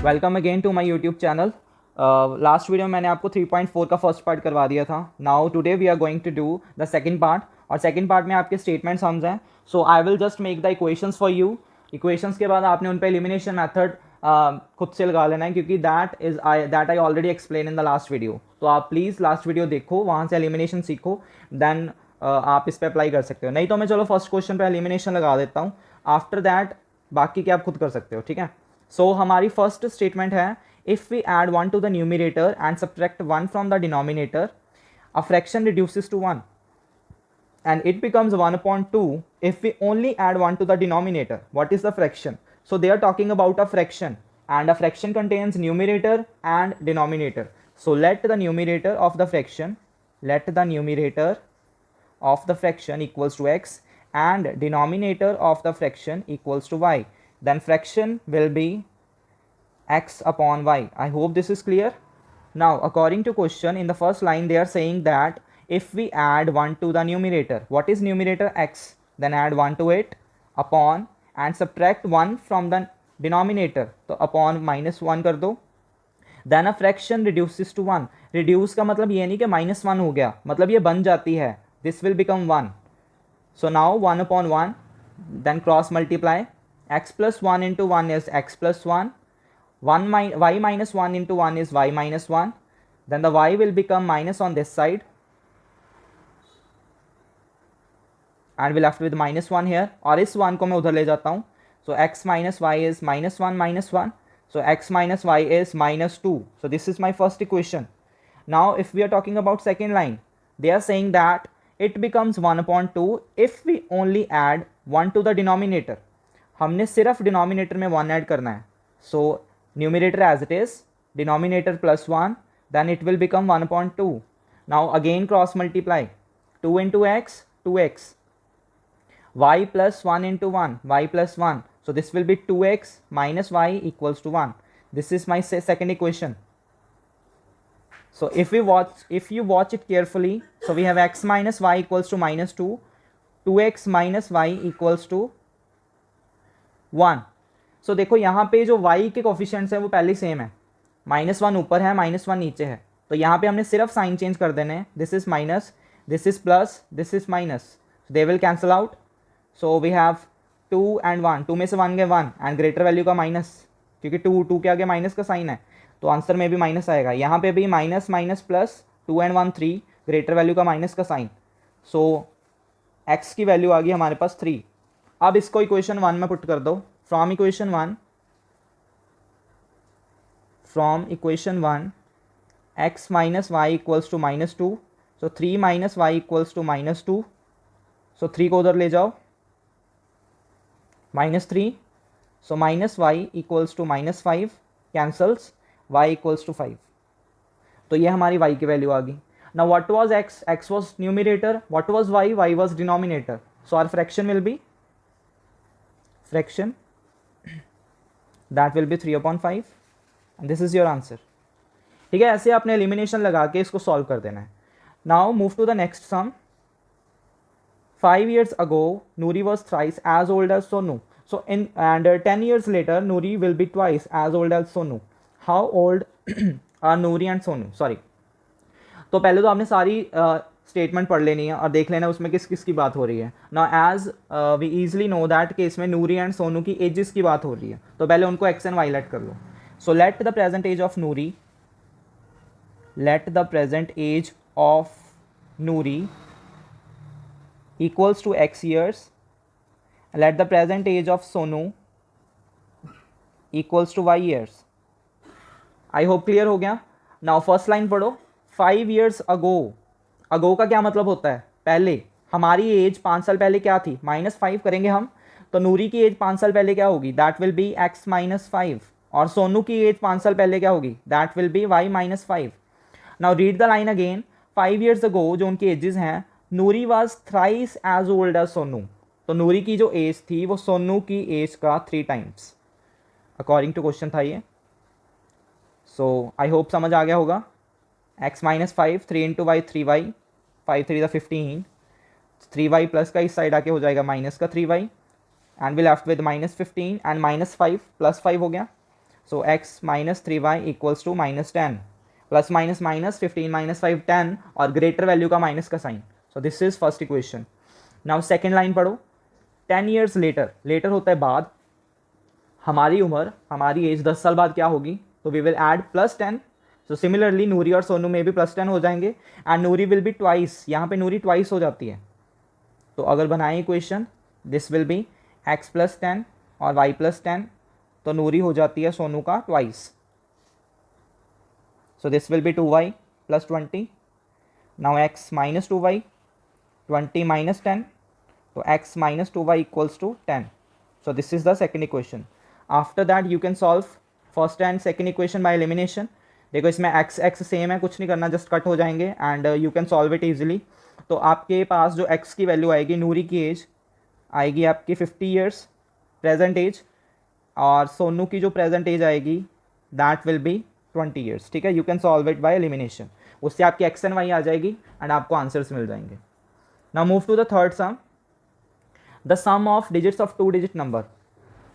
Welcome again to my YouTube channel. Last video में मैंने आपको 3.4 का फर्स्ट पार्ट करवा दिया था। Now today we are going to do the second part, और सेकंड पार्ट में आपके स्टेटमेंट सम्स हैं। So I will just make the equations for you. Equations के बाद आपने उन पर एलिमिनेशन मेथड खुद से लगा लेना है, क्योंकि that I already explain in the last video. तो आप प्लीज़ लास्ट वीडियो देखो, वहाँ से एलिमिनेशन सीखो, देन आप इस पर अप्लाई कर सकते हो। नहीं तो मैं चलो फर्स्ट क्वेश्चन पे एलिमिनेशन लगा देता हूँ, आफ्टर दैट बाकी के आप खुद कर सकते हो, ठीक है। सो हमारी फर्स्ट स्टेटमेंट है, if we add 1 to the numerator and subtract 1 from the denominator, a fraction reduces to 1 and it becomes 1 upon 2 if we only add 1 to the denominator. What is the fraction? So they are talking about a fraction, and a fraction contains numerator and denominator. So let the numerator of the fraction equals to x and denominator of the fraction equals to y. Then fraction will be x upon y. I hope this is clear. Now according to question, in the first line they are saying that if we add 1 to the numerator, what is numerator? X. Then add 1 to it upon and subtract 1 from the denominator, तो upon -1 कर दो। then a fraction reduces to 1. reduce का मतलब ये नहीं कि -1 हो गया, मतलब ये बन जाती है, this will become 1. so now 1 upon 1, then cross multiply, x plus 1 into 1 is x plus 1, y minus 1 into 1 is y minus 1, then the y will become minus on this side, and we left with -1 here, और इस 1 को मैं उधर ले जाता हूँ। so x minus y is -1 minus 1, so x minus y is -2. so this is my first equation. now if we are talking about second line, they are saying that it becomes 1 upon 2 if we only add 1 to the denominator. हमने सिर्फ denominator में 1 add करना है, so numerator as it is, denominator plus 1, then it will become 1 upon 2. now again cross multiply, 2 into x, 2x, y plus 1 into 1, y plus 1, so this will be 2x minus y equals to 1. this is my second equation. so if you watch it carefully, so we have x minus y equals to -2, 2x minus y equals to 1. so देखो यहाँ पे जो y के coefficients हैं वो पहले same है, -1 ऊपर है, -1 नीचे है, तो यहाँ पे हमने सिर्फ साइन चेंज कर देने हैं, this is minus, this is plus, this is minus, they will cancel out. So we have 2 and 1, 2 में से 1 गए 1 एंड ग्रेटर वैल्यू का माइनस, क्योंकि 2 के आगे माइनस का साइन है, तो आंसर में भी माइनस आएगा। यहाँ पे भी minus minus plus, 2 and 1 3, greater value का माइनस का साइन, सो एक्स की वैल्यू आ गई हमारे पास 3. अब इसको इक्वेशन 1 में पुट कर दो. From equation 1 x minus y equals to -2, so 3 minus y equals to -2, so 3 को उधर ले जाओ, -3, so minus y equals to -5, cancels, y equals to 5. तो ये हमारी y की वैल्यू आ गई. now what was x? x was numerator. what was y? y was denominator. so our fraction will be that will be 3 upon 5, and this is your answer. ठीक है, ऐसे आपने elimination लगा के इसको सॉल्व कर देना है. now move to the next sum. 5 years ago, Noori was thrice as old as Sonu. So 10 years later, Noori will be twice as old as Sonu. How old are Noori and Sonu? Sorry. तो पहले तो आपने सारी statement पढ़ लेनी है और देख लेना उसमें किस किस की बात हो रही है. ना as we easily know that कि इसमें नूरी एंड सोनू की एजेस की बात हो रही है, तो पहले उनको एक्स एंड वाई लेट कर लो. So let the present age of Noori equals to x years, let the present age of Sonu equals to y years. I hope clear हो गया. now first line पढ़ो. 5 years ago, ago का क्या मतलब होता है? पहले. हमारी एज 5 साल पहले क्या थी? -5 करेंगे हम, तो नूरी की एज 5 साल पहले क्या होगी? That will be x minus 5. और सोनू की एज 5 साल पहले क्या होगी? That will be y minus 5. now read the line again. 5 years ago जो उनकी एजेस हैं, Noori was thrice as old as Sonu, तो नूरी की जो एज थी वो सोनू की एज का 3 टाइम्स, अकॉर्डिंग टू क्वेश्चन था ये. सो आई होप समझ आ गया होगा. x minus 5, 3 into y 3y, 5 3 15, 3y plus का इस साइड आके हो जाएगा माइनस का 3y, and we left with -15 and -5 +5 हो गया. So x minus 3y equals to -10, plus minus minus 15 minus 5 10, और ग्रेटर वैल्यू का माइनस का sign. So this is first equation. Now second line पढ़ो. 10 ईयर्स लेटर, लेटर होता है बाद, हमारी उम्र, हमारी एज 10 साल बाद क्या होगी, तो we will add +10. So similarly Noori और सोनू में भी +10 हो जाएंगे, and Noori will be twice, यहाँ पे नूरी ट्वाइस हो जाती है. तो अगर बनाए equation, this will be x + 10 और y + 10, तो नूरी हो जाती है सोनू का twice. So this will B 2y + 20. Now x - 2y, 20 - 10, so x - 2y equals to 10. So this is the second equation. After that you can solve first and second equation by elimination. देखो इसमें x x same है, कुछ नहीं करना, just cut हो जाएंगे and you can solve it easily. तो आपके पास जो x की वैल्यू आएगी, नूरी की एज आएगी आपकी 50 ईयर्स प्रेजेंट एज, और सोनू की जो प्रेजेंट एज आएगी दैट विल बी 20 ईयर्स. ठीक है, you can solve it by elimination. उससे आपकी x एंड y आ जाएगी एंड आपको आंसर्स मिल जाएंगे. Now move to the third sum. The sum of digits of 2 digit number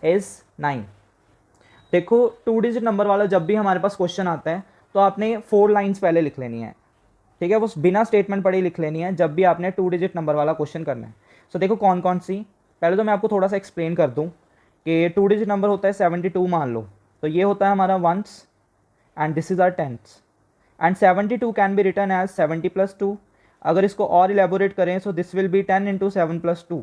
is 9. देखो 2 डिजिट नंबर वाला जब भी हमारे पास क्वेश्चन आता है तो आपने 4 लाइन्स पहले लिख लेनी है. ठीक है, वो बिना स्टेटमेंट पढ़े लिख लेनी है जब भी आपने 2 डिजिट नंबर वाला क्वेश्चन करना है. सो देखो कौन कौन सी, पहले तो मैं आपको थोड़ा सा एक्सप्लेन कर दूं कि 2 डिजिट नंबर होता है 72 मान लो, तो ये होता है हमारा ones and this is our tenths, and 72 can be written as 70 + 2. अगर इसको और इलेबोरेट करें सो दिस विल बी 10 × 7 + 2,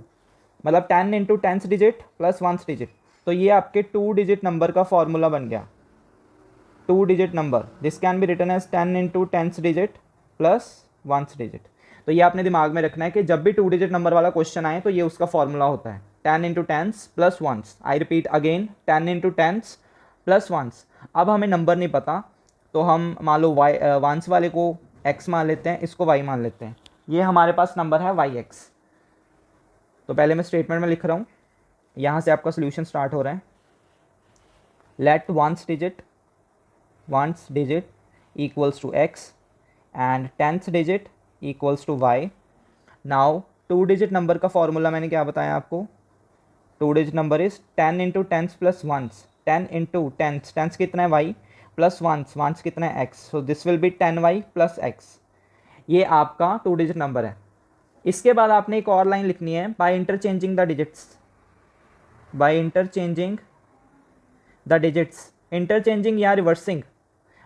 मतलब 10 × 10th digit plus 1th digit. तो ये आपके 2 डिजिट नंबर का फॉर्मूला बन गया. 2 digit number, this can be written as 10 × 10th digit plus 1th digit. तो ये आपने दिमाग में रखना है कि जब भी 2 डिजिट नंबर वाला क्वेश्चन आए तो ये उसका फॉर्मूला होता है 10 × 10th plus 1th. I repeat again, 10 × 10th plus 1th. अब हमें नंबर नहीं पता तो हम मान लो y 1th वाले को x मान लेते हैं, इसको y मान लेते हैं. ये हमारे पास नंबर है yx. तो पहले मैं स्टेटमेंट में लिख रहा हूँ, यहाँ से आपका सोल्यूशन स्टार्ट हो रहा है. Let ones digit equals to x and 10th digit equals to y. Now 2 digit number का फॉर्मूला मैंने क्या बताया आपको, 2 digit number is 10 × 10th plus 1th, 10 × 10th, 10th कितना है y प्लस 1th कितना है x. So this will B 10y plus x. ये आपका 2 डिजिट नंबर है. इसके बाद आपने एक और लाइन लिखनी है, by interchanging the digits. By interchanging the digits, interchanging या रिवर्सिंग,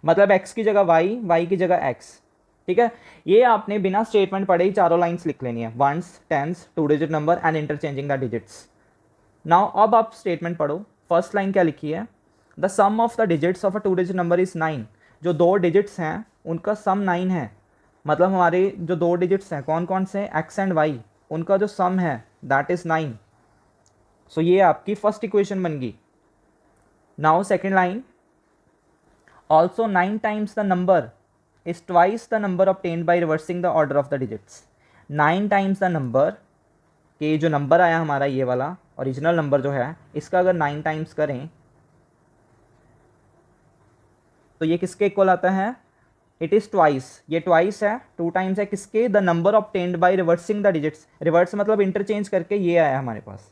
मतलब x की जगह y की जगह x. ठीक है, ये आपने बिना स्टेटमेंट पढ़े ही चारों लाइंस लिख लेनी है, ones, tens, 2 digit number and interchanging the digits. Now अब आप स्टेटमेंट पढ़ो. फर्स्ट लाइन क्या लिखी है, the sum of the digits of a 2 digit number is 9. जो 2 डिजिट्स हैं उनका सम 9 है, मतलब हमारे जो 2 डिजिट्स हैं कौन कौन से, x एंड y, उनका जो सम है दैट इज 9. सो ये आपकी फर्स्ट इक्वेशन बन गई. Now second line, also 9 times the number is twice the number obtained by reversing the order of the digits. 9 times the number, कि जो नंबर आया हमारा ये वाला ओरिजिनल नंबर जो है, इसका अगर 9 टाइम्स करें तो ये किसके इक्वल आता है, इट इज़ ट्वाइस. ये ट्वाइस है, 2 टाइम्स है किसके, the number obtained by reversing the digits. Reverse मतलब इंटरचेंज करके ये आया हमारे पास.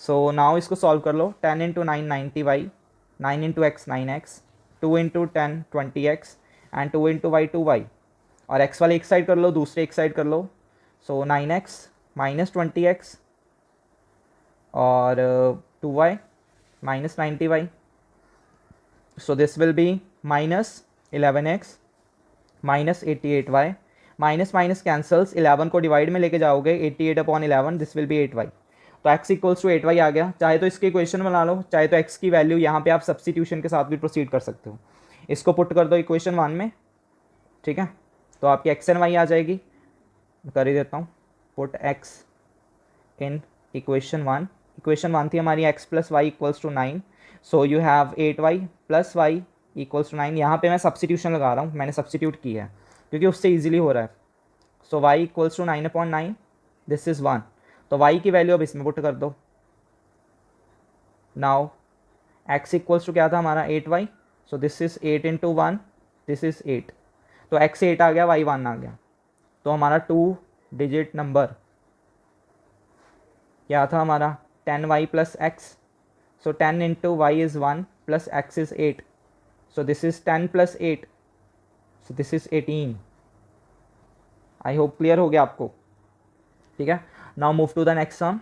सो नाउ इसको सॉल्व कर लो. 10 × 9 90y, 9 × x 9x, 2 × 10 20x and 2 × y 2y. और x वाले एक साइड कर लो, दूसरे एक साइड कर लो. सो 9x माइनस 20x और 2y minus 90y. So this will B minus 11x minus 88y. Minus minus cancels, 11 को डिवाइड में लेके जाओगे, 88/11, दिस विल बी 8y. तो x इक्वल्स टू 8y आ गया. चाहे तो इसकी इक्वेशन बना लो, चाहे तो x की वैल्यू यहाँ पे आप सब्सटीट्यूशन के साथ भी प्रोसीड कर सकते हो. इसको पुट कर दो इक्वेशन 1 में. ठीक है, तो आपकी x एंड y आ जाएगी. कर ही देता हूँ, put x in equation 1. Equation 1 थी हमारी x + y equals to 9. So you have 8y + y equals to 9. यहाँ पे मैं सब्सटीट्यूशन लगा रहा हूँ, मैंने सब्सटीट्यूट किया है क्योंकि उससे ईजिली हो रहा है. So y equals to 9/9, this is 1. तो y की वैल्यू अब इसमें पुट कर दो. नाउ x इक्वल्स टू क्या था हमारा 8y. So this is 8 × 1, this is 8. तो x 8 आ गया, y 1 आ गया. तो हमारा 2 डिजिट नंबर क्या था हमारा 10y + x. So 10 into y is 1 plus x is 8. So this is 10 plus 8. So this is 18. I hope clear हो गया आपको. ठीक है. Now move to the next sum.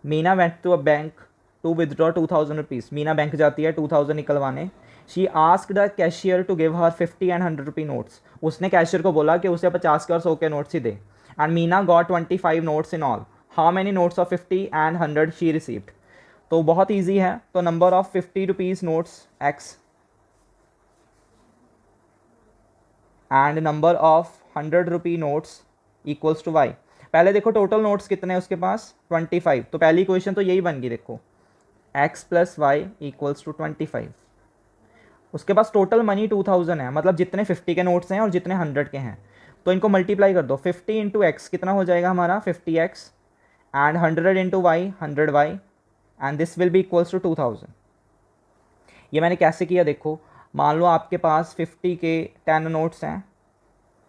Meena went to a bank to withdraw 2000 rupees. Meena bank जाती है 2000 निकलवाने. She asked the cashier to give her 50 and 100 rupee notes. उसने cashier को बोला कि उसे 50 के और 100 के notes he they. And Meena got 25 notes in all. How many notes of 50 and 100 she received? तो बहुत ईजी है. तो number of 50 rupees notes x and number of 100 rupee notes equals to y. पहले देखो टोटल नोट्स कितने हैं उसके पास 25. तो पहली इक्वेशन तो यही बन गई. देखो x plus y equals to 25. उसके पास टोटल मनी 2000 है, मतलब जितने 50 के नोट्स हैं और जितने 100 के हैं. तो इनको मल्टीप्लाई कर दो. 50 इंटू एक्स कितना हो जाएगा हमारा 50x and 100 into y 100y and this will be equals to 2000. ये मैंने कैसे किया देखो. मान लो आपके पास 50 के 10 नोट्स हैं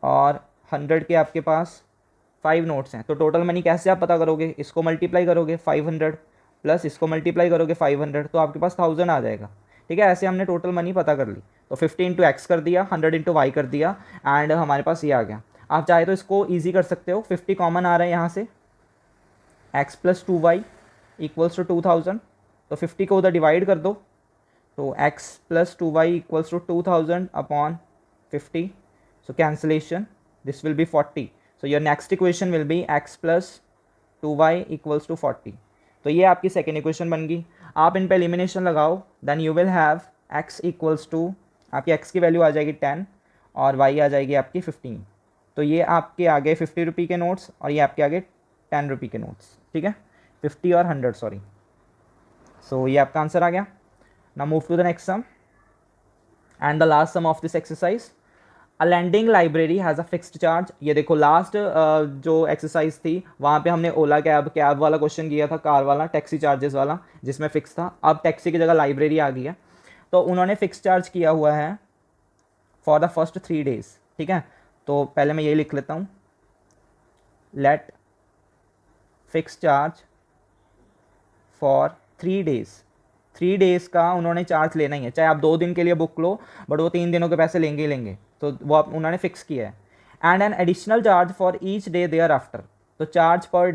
और 100 के आपके पास 5 नोट्स हैं. तो टोटल मनी कैसे आप पता करोगे. इसको मल्टीप्लाई करोगे 500 प्लस इसको मल्टीप्लाई करोगे 500 तो आपके पास 1000 आ जाएगा. ठीक है. ऐसे हमने टोटल मनी पता कर ली. तो 50 इंटू एक्स कर दिया, 100 इंटू वाई कर दिया एंड हमारे पास ये आ गया. आप चाहे तो इसको ईजी कर सकते हो. 50 कॉमन आ रहा है यहाँ से. X plus 2y equals to 2000. तो 50 को उधर डिवाइड कर दो. तो x plus 2y equals to 2000 upon 50. So cancellation. This will be 40. So your next equation will be x plus 2y equals to 40. तो ये आपकी सेकेंड इक्वेशन बन गई. आप इन पे एलिमिनेशन लगाओ. Then you will have x equals to आपकी x की वैल्यू आ जाएगी 10 और y आ जाएगी आपकी 15. तो ये आपके आ गए 50 रुपये के नोट्स और ये आपके आगे 10 रुपये के नोट्स. ठीक है. 50 और 100 सॉरी. सो ये आपका आंसर आ गया. Now move to the next sum and the last sum of this exercise. A lending library has a fixed charge. ये देखो लास्ट जो एक्सरसाइज थी वहाँ पे हमने ओला कैब वाला क्वेश्चन किया था, कार वाला टैक्सी चार्जेस वाला जिसमें फिक्स था. अब टैक्सी की जगह लाइब्रेरी आ गई है. तो उन्होंने फिक्स चार्ज किया हुआ है फॉर द फर्स्ट 3 days. ठीक है. तो पहले मैं यही लिख लेता हूँ. Late fix charge for 3 days. 3 days का उन्होंने चार्ज लेना ही है. चाहे आप 2 दिन के लिए बुक लो बट वो 3 दिनों के पैसे लेंगे ही लेंगे. तो वो उन्होंने फिक्स किया है. And an additional charge for each day thereafter. तो चार्ज पर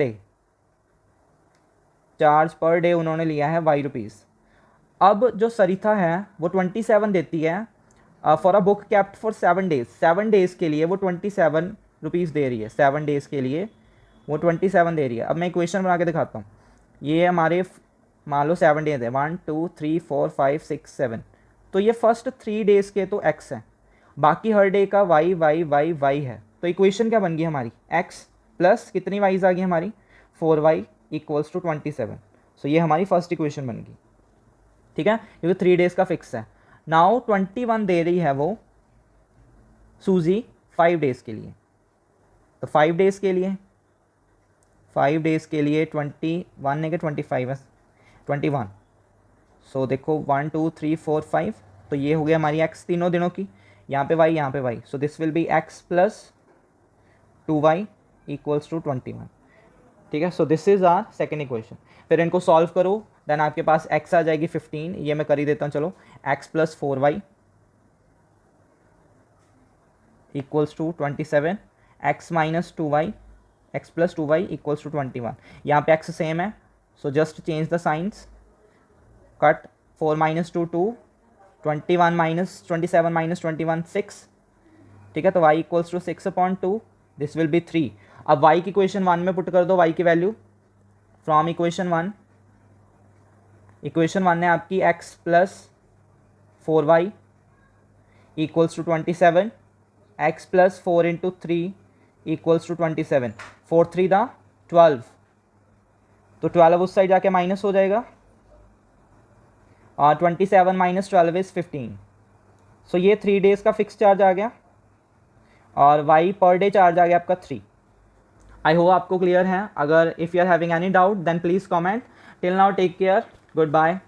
डे उन्होंने लिया है y रुपीज़. अब जो सरिता है वो 27 देती है for a book kept for 7 days. 7 days के लिए वो 27 रुपीज़ दे रही है. 7 days के लिए वो 27 दे रही है. अब मैं इक्वेशन बना के दिखाता हूँ. ये हमारे मान लो 7 days है. 1 2 3 4 5 6 7. तो ये फर्स्ट 3 days के तो x है. बाकी हर डे का y है. तो इक्वेशन क्या बन गई हमारी x प्लस कितनी वाइज आ गई हमारी 4y इक्वल्स टू 27. सो ये हमारी फर्स्ट इक्वेशन बन गई. ठीक है. क्योंकि 3 days का फिक्स है. नाउ 21 दे रही है वो सूजी 5 days के लिए. तो 5 days के लिए 21 है कि 25 है 21. सो देखो 1 2 3 4 5. तो ये हो गया हमारी x तीनों दिनों की. यहाँ पे y यहाँ पे y. So this will be x plus 2y equals to 21. ठीक है. So this is our second equation. फिर इनको सॉल्व करो. देन आपके पास x आ जाएगी 15. ये मैं कर ही देता हूँ. चलो x plus 4y equals to 27. x minus 2y x plus 2y equals to 21. यहाँ पे x सेम है. So just change the signs. Cut 4 minus 2 2 21 minus 27 minus 21 6. ठीक है. तो y equals to 6/2. This will be 3. अब y की equation 1 में put कर दो y की वैल्यू फ्रॉम इक्वेशन 1. इक्वेशन 1 है आपकी x plus 4y equals to 27. x plus 4 into 3 equals to 27. 4 3 दा 12. तो 12 उस साइड जाके माइनस हो जाएगा और 27 माइनस 12 इज़ 15. सो ये 3 days का फिक्स चार्ज आ गया और y पर डे चार्ज आ गया आपका 3. आई होप आपको क्लियर है. अगर if you are having any doubt then please comment. Till now take care. Good bye.